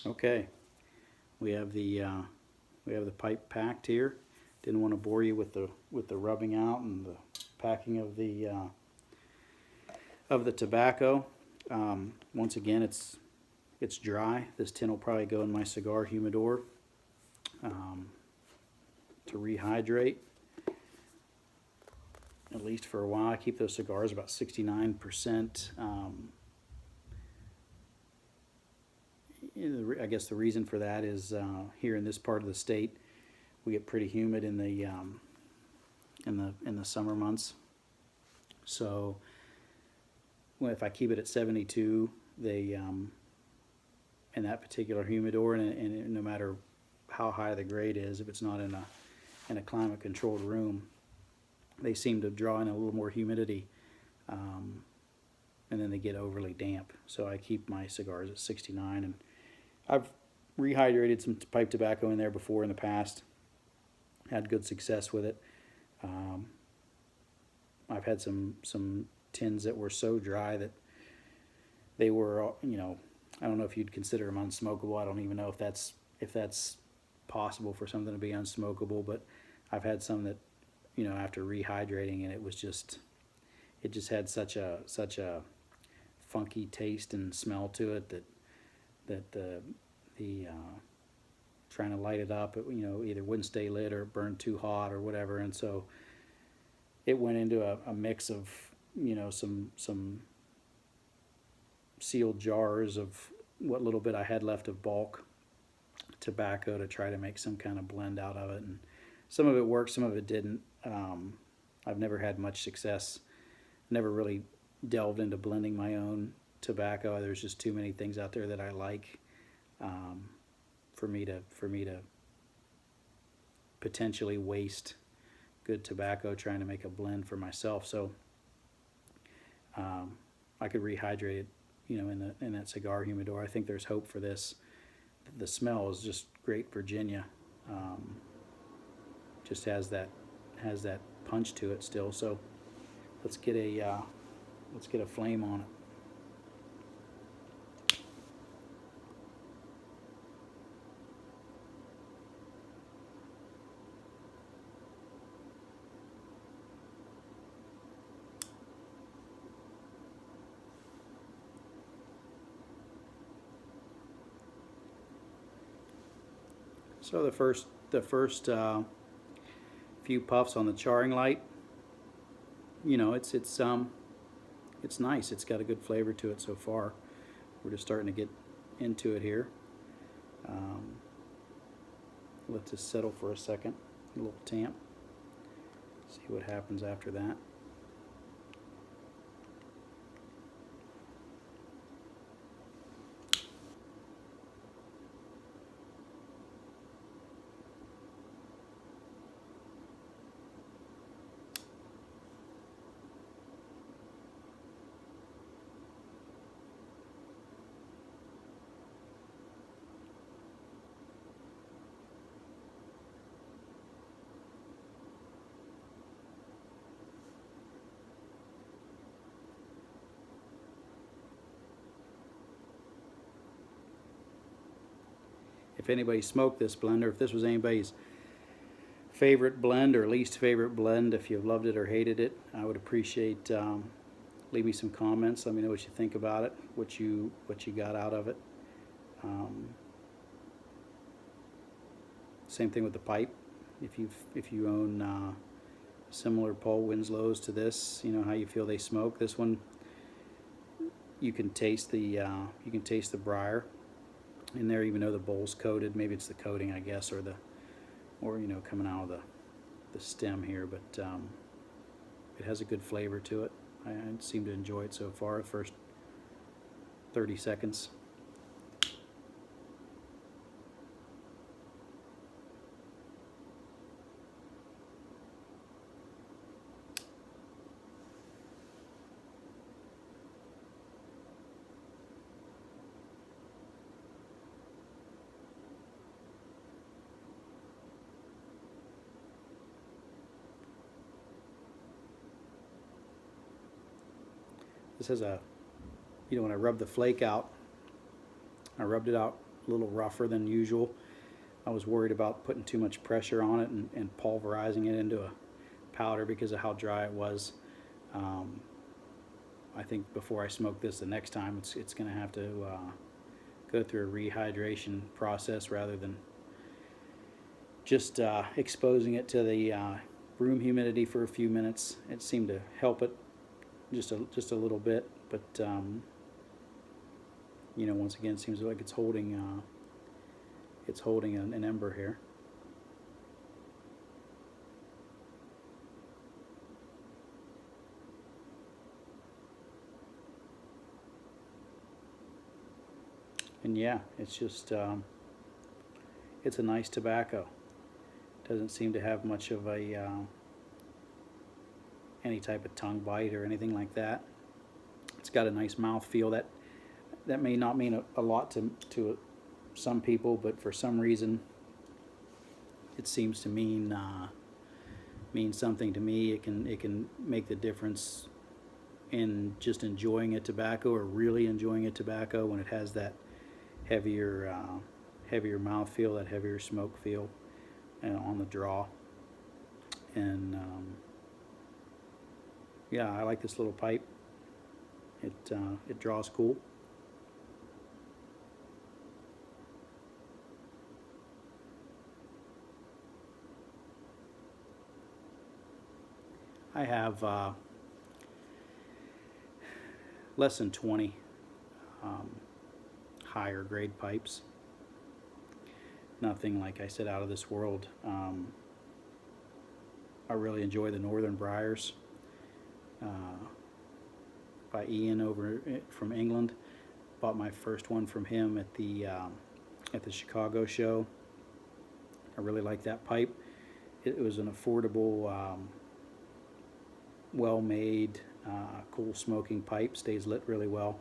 Okay, we have the pipe packed here. Didn't want to bore you with the rubbing out and the packing of the tobacco. Once again, it's dry. This tin will probably go in my cigar humidor to rehydrate, at least for a while. I keep those cigars about 69%. I guess the reason for that is here in this part of the state, we get pretty humid in the summer months. So if I keep it at 72, they in that particular humidor, and no matter how high the grade is, if it's not in a climate controlled room, they seem to draw in a little more humidity, and then they get overly damp. So I keep my cigars at 69, and I've rehydrated some pipe tobacco in there before in the past. Had good success with it. I've had some tins that were so dry that they were, I don't know if you'd consider them unsmokable. I don't even know if that's possible for something to be unsmokable, but I've had some that, after rehydrating, and it just had such a funky taste and smell to it that the trying to light it up, it, either wouldn't stay lit or it burned too hot or whatever, and so it went into a mix of some sealed jars of what little bit I had left of bulk tobacco to try to make some kind of blend out of it, and some of it worked, some of it didn't. I've never had much success. Never really delved into blending my own tobacco. There's just too many things out there that I like for me to potentially waste good tobacco trying to make a blend for myself. So I could rehydrate it, in that cigar humidor. I think there's hope for this. The smell is just great Virginia. Just has that punch to it still. So let's get a flame on it. So the first few puffs on the charring light, it's nice. It's got a good flavor to it so far. We're just starting to get into it here. Let this settle for a second, a little tamp. See what happens after that. If anybody smoked this blend, or if this was anybody's favorite blend or least favorite blend, if you loved it or hated it, I would appreciate leave me some comments. Let me know what you think about it, what you got out of it. Same thing with the pipe. If you own similar Paul Winslow's to this, how you feel they smoke. This one, you can taste the briar in there, even though the bowl's coated. Maybe it's the coating, I guess, or coming out of the stem here, but it has a good flavor to it. I seem to enjoy it so far. The first 30 seconds. This has when I rub the flake out, I rubbed it out a little rougher than usual. I was worried about putting too much pressure on it and pulverizing it into a powder because of how dry it was. I think before I smoke this the next time, it's going to have to go through a rehydration process rather than just exposing it to the room humidity for a few minutes. It seemed to help it just a little bit, but you know, once again, it seems like it's holding an ember here. And yeah, it's just it's a nice tobacco. Doesn't seem to have much of a any type of tongue bite or anything like that. It's got a nice mouth feel. That may not mean a lot to some people, but for some reason it seems to mean something to me. It can make the difference in just enjoying a tobacco or really enjoying a tobacco when it has that heavier mouth feel, that heavier smoke feel, and on the draw. And yeah, I like this little pipe. It draws cool. I have less than 20 higher grade pipes. Nothing, like I said, out of this world. I really enjoy the Northern Briars by Ian over from England. Bought my first one from him at the Chicago show. I really like that pipe. It was an affordable, well-made, cool smoking pipe. Stays lit really well.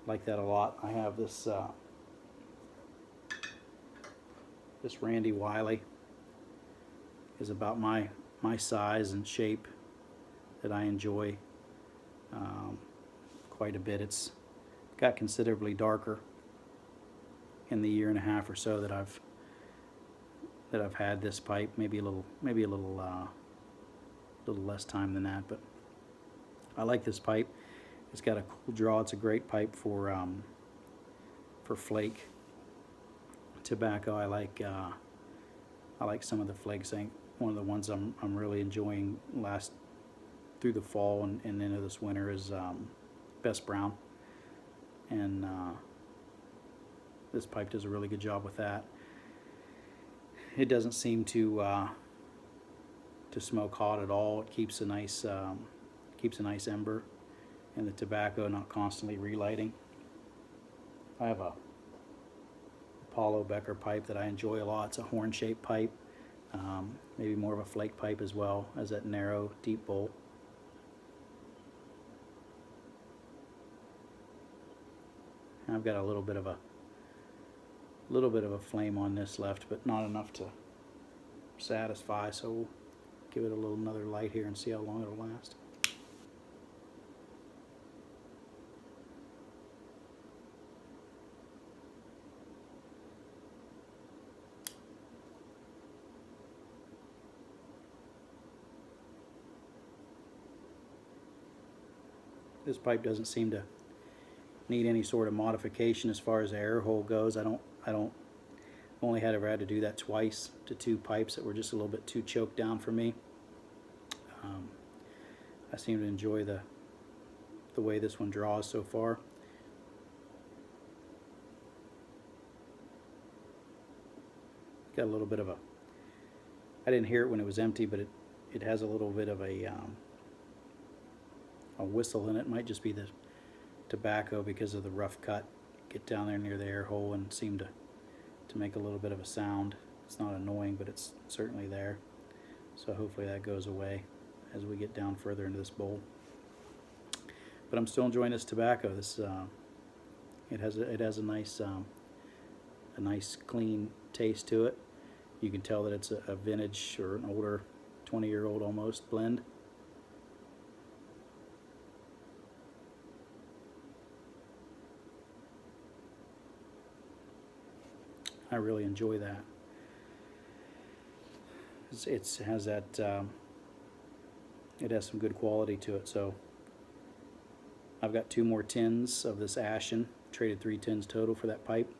Like that a lot. I have this this Randy Wiley. Is about my size and shape that I enjoy quite a bit. It's got considerably darker in the year and a half or so that I've had this pipe. Maybe a little less time than that, but I like this pipe. It's got a cool draw. It's a great pipe for flake tobacco. I like some of the flakes. I think one of the ones I'm really enjoying last through the fall and into this winter is Best Brown, and this pipe does a really good job with that. It doesn't seem to smoke hot at all. It keeps a nice ember, and the tobacco not constantly relighting. I have a Apollo Becker pipe that I enjoy a lot. It's a horn-shaped pipe, maybe more of a flake pipe as well as that narrow, deep bowl. And I've got a little bit of a flame on this left, but not enough to satisfy. So we'll give it another light here and see how long it'll last. This pipe doesn't seem to need any sort of modification as far as the air hole goes. I only ever had to do that twice to two pipes that were just a little bit too choked down for me. I seem to enjoy the way this one draws so far. Got a little bit of a, I didn't hear it when it was empty, but it has a little bit of a whistle in it. It might just be the tobacco because of the rough cut. Get down there near the air hole and seem to make a little bit of a sound. It's not annoying, but it's certainly there. So hopefully that goes away as we get down further into this bowl. But I'm still enjoying this tobacco. This it has a nice clean taste to it. You can tell that it's a vintage or an older 20-year-old almost blend. I really enjoy that. It has that, it has some good quality to it. So I've got 2 more tins of this Ashton. Traded 3 tins total for that pipe.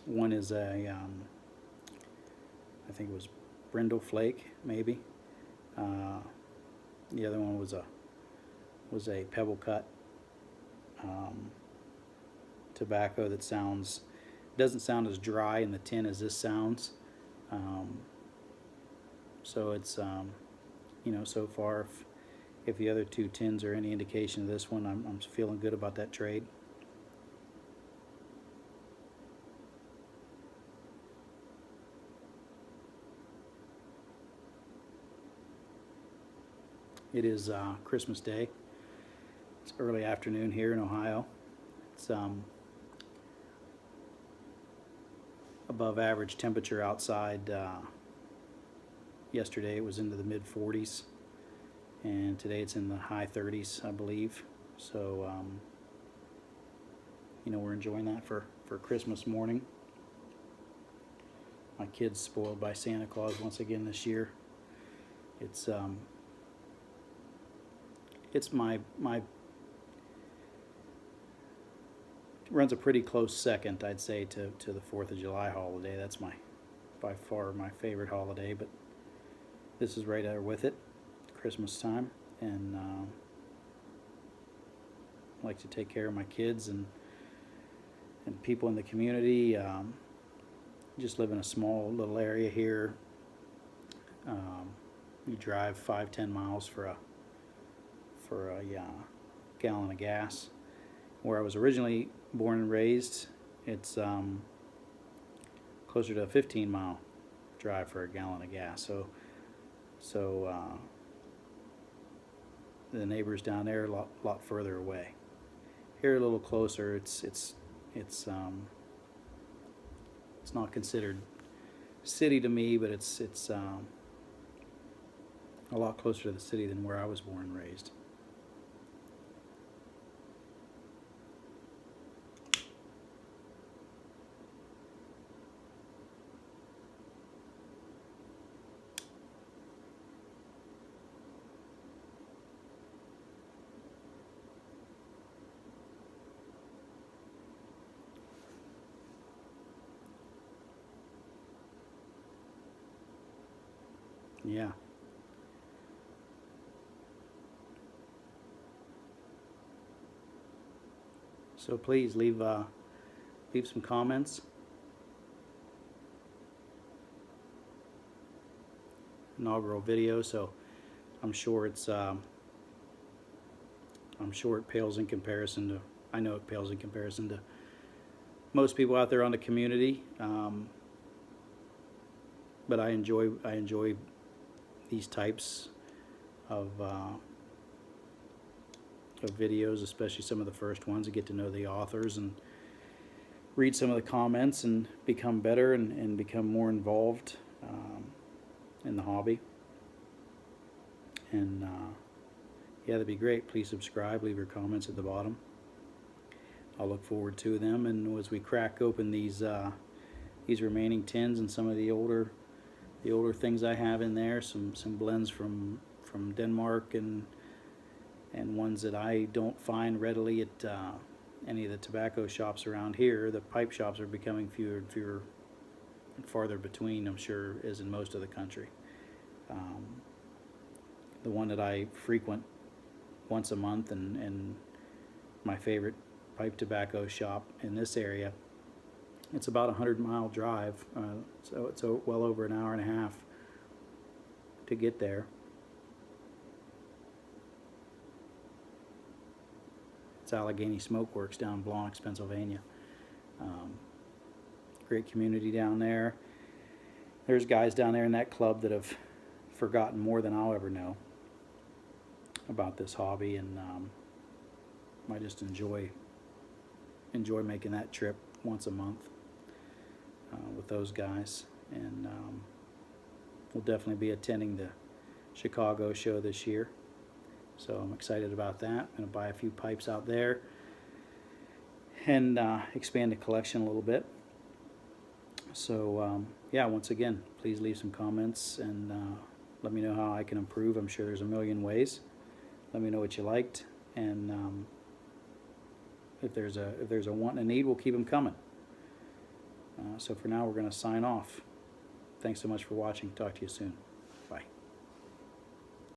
One is a, I think it was Brindle Flake, maybe. The other one was a Pebble Cut tobacco that doesn't sound as dry in the tin as this sounds. So it's so far, if the other 2 tins are any indication of this one, I'm feeling good about that trade. It is Christmas Day. It's early afternoon here in Ohio. It's above average temperature outside. Yesterday it was into the mid 40s, and today it's in the high 30s, I believe. So we're enjoying that for Christmas morning. My kid's spoiled by Santa Claus once again this year. It's my runs a pretty close second, I'd say, to the 4th of July holiday. That's by far my favorite holiday, but this is right there with it, Christmas time, and I like to take care of my kids and people in the community. Just live in a small little area here. You drive 5-10 miles for a gallon of gas. Where I was originally born and raised, it's closer to a 15-mile drive for a gallon of gas. So the neighbors down there are a lot further away. Here a little closer. It's not considered city to me, but it's a lot closer to the city than where I was born and raised. Yeah. So please leave some comments. Inaugural video, so I'm sure it pales in comparison to. I know it pales in comparison to most people out there on the community. But I enjoy these types of videos, especially some of the first ones, to get to know the authors and read some of the comments and become better and become more involved in the hobby. And yeah, that'd be great. Please subscribe, leave your comments at the bottom. I'll look forward to them, and as we crack open these remaining tins and some of the older things I have in there, some blends from Denmark and ones that I don't find readily at any of the tobacco shops around here. The pipe shops are becoming fewer and fewer and farther between, I'm sure, as in most of the country. The one that I frequent once a month and my favorite pipe tobacco shop in this area, it's about a 100-mile drive, so it's well over an hour and a half to get there. It's Allegheny Smoke Works down in Blawnox, Pennsylvania. Great community down there. There's guys down there in that club that have forgotten more than I'll ever know about this hobby, and I just enjoy making that trip once a month with those guys. And we'll definitely be attending the Chicago show this year, so I'm excited about that. I'm going to buy a few pipes out there and expand the collection a little bit. So yeah, once again, please leave some comments and let me know how I can improve. I'm sure there's a million ways. Let me know what you liked, and if there's a want and a need, we'll keep them coming. So for now, we're going to sign off. Thanks so much for watching. Talk to you soon.